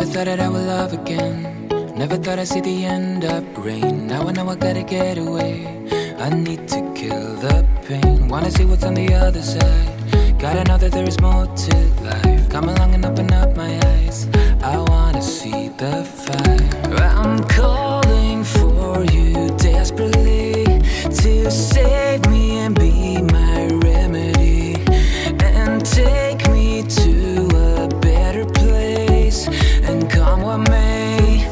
Never thought that I would love again. Never thought I'd see the end of rain. Now I know I gotta get away. I need to kill the pain. Wanna see what's on the other side. Gotta know that there is more to life. Come along and open up my eyes. I wanna see the fire. I'm calling for you desperately to save me and be my remedy and take me to a better place and come what may.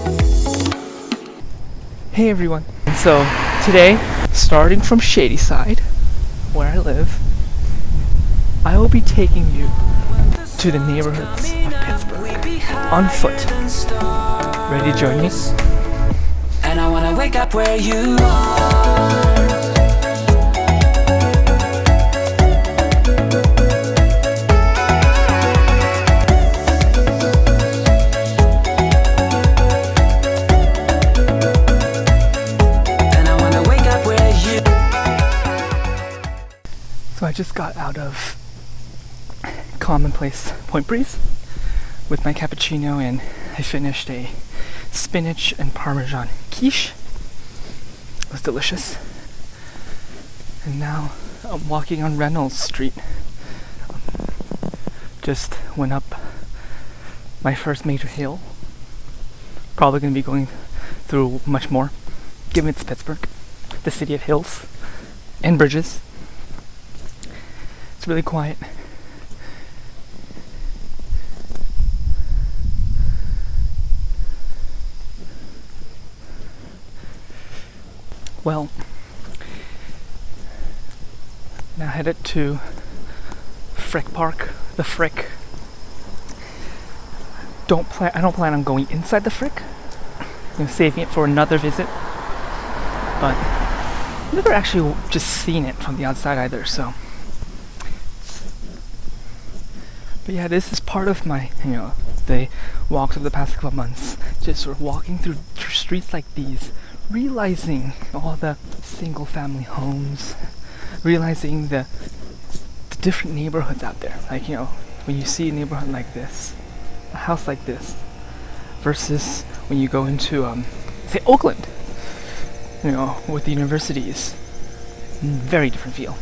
Hey everyone. So today, starting from Shadyside, where I live, I will be taking you to the neighborhoods of Pittsburgh on foot. Ready to join me? And I wanna wake up where you are. So I just got out of Commonplace Point Breeze with my cappuccino, and I finished a spinach and parmesan quiche. It was delicious. And now I'm walking on Reynolds Street. Just went up my first major hill. Probably going to be going through much more, given it's Pittsburgh, the city of hills and bridges. It's really quiet. Well, now headed to Frick Park, the Frick. I don't plan on going inside the Frick. I'm saving it for another visit. But I've never actually just seen it from the outside either, so. But yeah, this is part of my, the walks of the past couple of months. Just sort of walking through streets like these, realizing all the single family homes, realizing the different neighborhoods out there. Like, when you see a neighborhood like this, a house like this, versus when you go into, say, Oakland, with the universities, very different feel.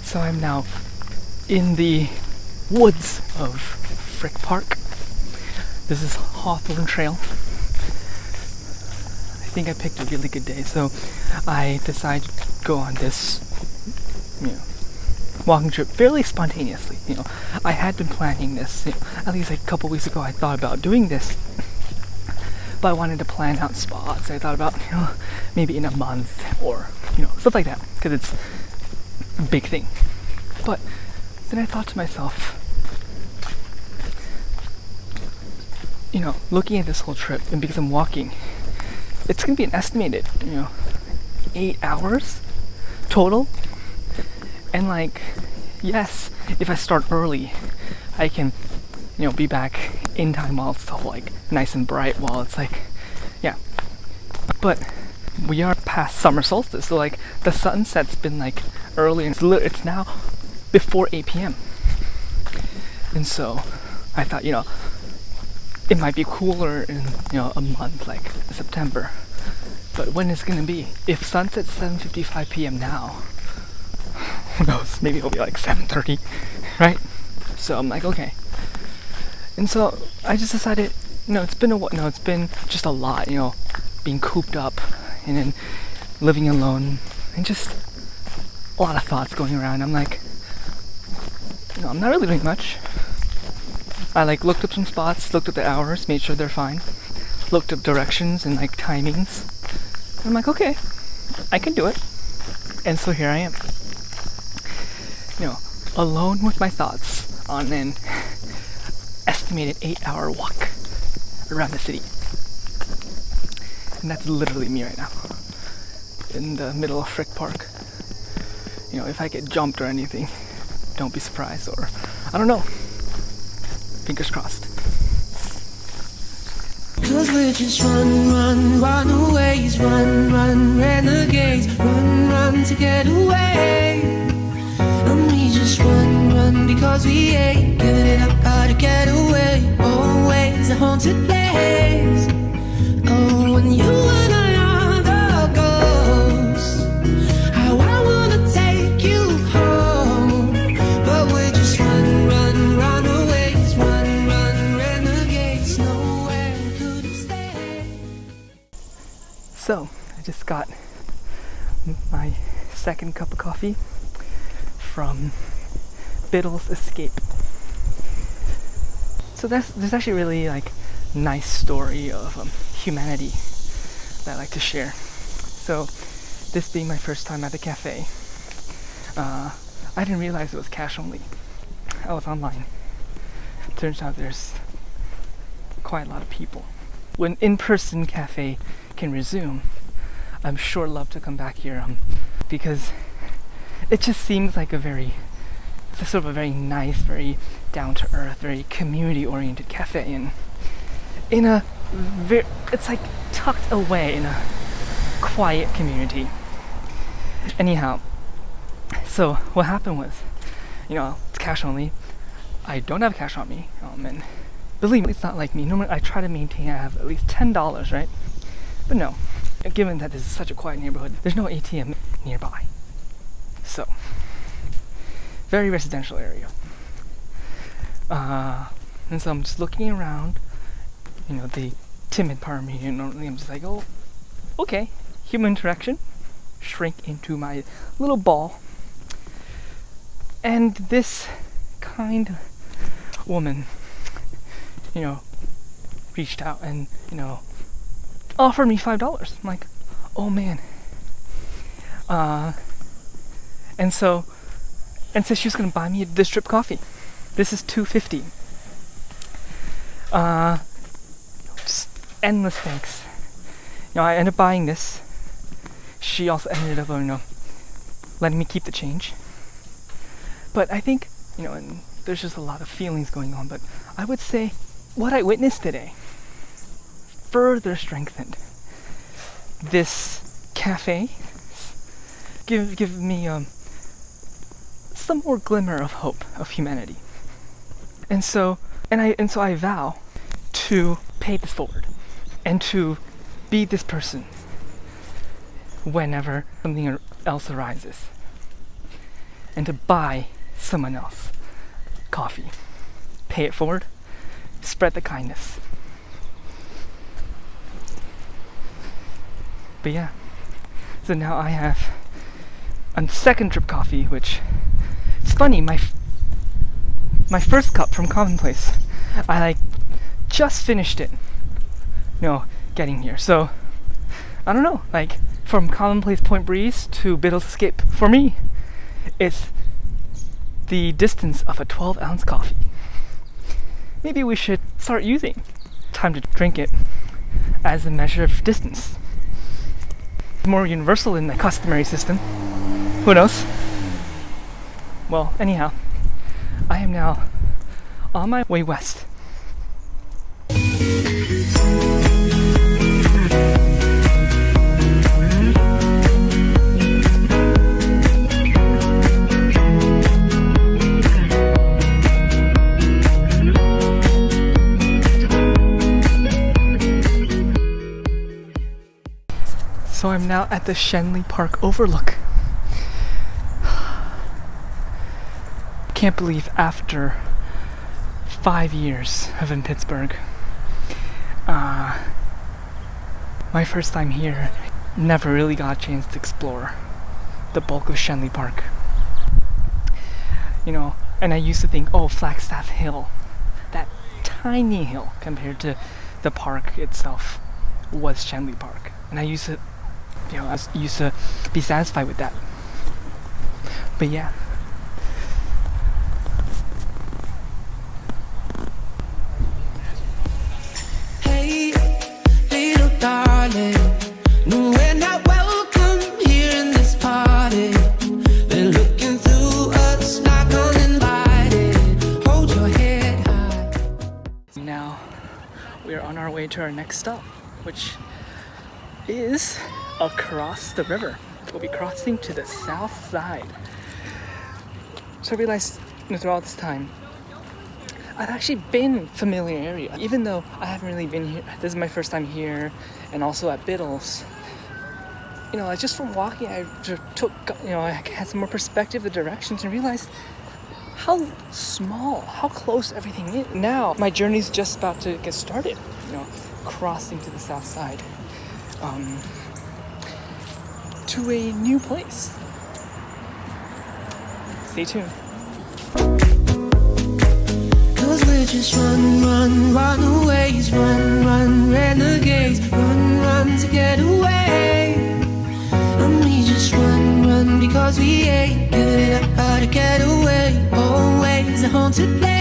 So I'm now in the woods of Frick Park. This is Hawthorne Trail. I think I picked a really good day, so I decided to go on this, walking trip fairly spontaneously. I had been planning this, at least a couple weeks ago. I thought about doing this, but I wanted to plan out spots. I thought about, maybe in a month or, stuff like that, because it's a big thing. But then I thought to myself, looking at this whole trip, and because I'm walking, it's going to be an estimated, 8 hours total. And yes, if I start early, I can, be back in time while it's all nice and bright, while it's But we are past summer solstice, so the sunset's been early, and it's now before 8 p.m. And so I thought, it might be cooler in, a month like September. But when it's gonna be? If sunset's 7:55 p.m. now, who knows, maybe it'll be 7:30, right? So I'm okay. And so I just decided, it's been just a lot, being cooped up and then living alone, and just a lot of thoughts going around. I'm I'm not really doing much. I like looked up some spots, looked up the hours, made sure they're fine, looked up directions and like timings. And I'm like, okay, I can do it. And so here I am, alone with my thoughts on an estimated 8-hour walk around the city. And that's literally me right now, in the middle of Frick Park. If I get jumped or anything, don't be surprised, or I don't know. Fingers crossed. 'Cause we're just runaways, run, renegades, run to get away. And we just run because we ain't giving it up, gotta get away. Always a haunted place. Oh, when you and I are the ghosts, how I wanna take you home. But we're just runaways, run, renegades, nowhere could stay. So, I just got my second cup of coffee from Biddle's Escape. So there's actually really like nice story of humanity that I like to share. So this being my first time at the cafe, I didn't realize it was cash only. I was online. Turns out there's quite a lot of people. When in-person cafe can resume, I'm sure love to come back here because it just seems like it's a sort of a very nice, very down-to-earth, very community-oriented cafe, and it's like tucked away in a quiet community. Anyhow, so what happened was, it's cash only. I don't have cash on me, and believe me, it's not like me. Normally, I try to maintain I have at least $10, right? But no, given that this is such a quiet neighborhood, there's no ATM nearby. So, very residential area. And so I'm just looking around, the timid part of me, normally I'm just like, oh, okay, human interaction, shrink into my little ball. And this kind woman, reached out and, offered me $5. I'm like, oh man. And so she was gonna buy me this drip coffee. This is $2.50. Just endless thanks. I ended up buying this. She also ended up, letting me keep the change. But I think, and there's just a lot of feelings going on. But I would say what I witnessed today further strengthened this cafe. Give me some more glimmer of hope of humanity. And so I vow to pay this forward and to be this person whenever something else arises, and to buy someone else coffee, pay it forward, spread the kindness. But yeah, so now I have a second drip coffee, which it's funny, my first cup from Commonplace, I just finished it, getting here. So I don't know, from Commonplace Point Breeze to Biddle's Escape, for me, it's the distance of a 12-ounce coffee. Maybe we should start using time to drink it as a measure of distance. More universal in the customary system. Who knows? Well, anyhow, I am now on my way west. So I'm now at the Shenley Park Overlook. Can't believe after 5 years of in Pittsburgh, my first time here, never really got a chance to explore the bulk of Shenley Park. And I used to think, oh, Flagstaff Hill, that tiny hill compared to the park itself was Shanley Park. And I used to, be satisfied with that. But yeah. Hey, little darling, no, we're not welcome here in this party. They're looking through us like uninvited. Hold your head high. Now we are on our way to our next stop, which is across the river. We'll be crossing to the south side. So I realized, throughout this time, I've actually been familiar area, even though I haven't really been here. This is my first time here, and also at Biddle's. Just from walking, I just took, I had some more perspective, the directions, and realized how small, how close everything is. Now, my journey's just about to get started, crossing to the south side, to a new place. Stay tuned. Cause we're just runaways, run, renegades, run to get away. And we just run because we ain't giving up how to get away. Always a haunted place.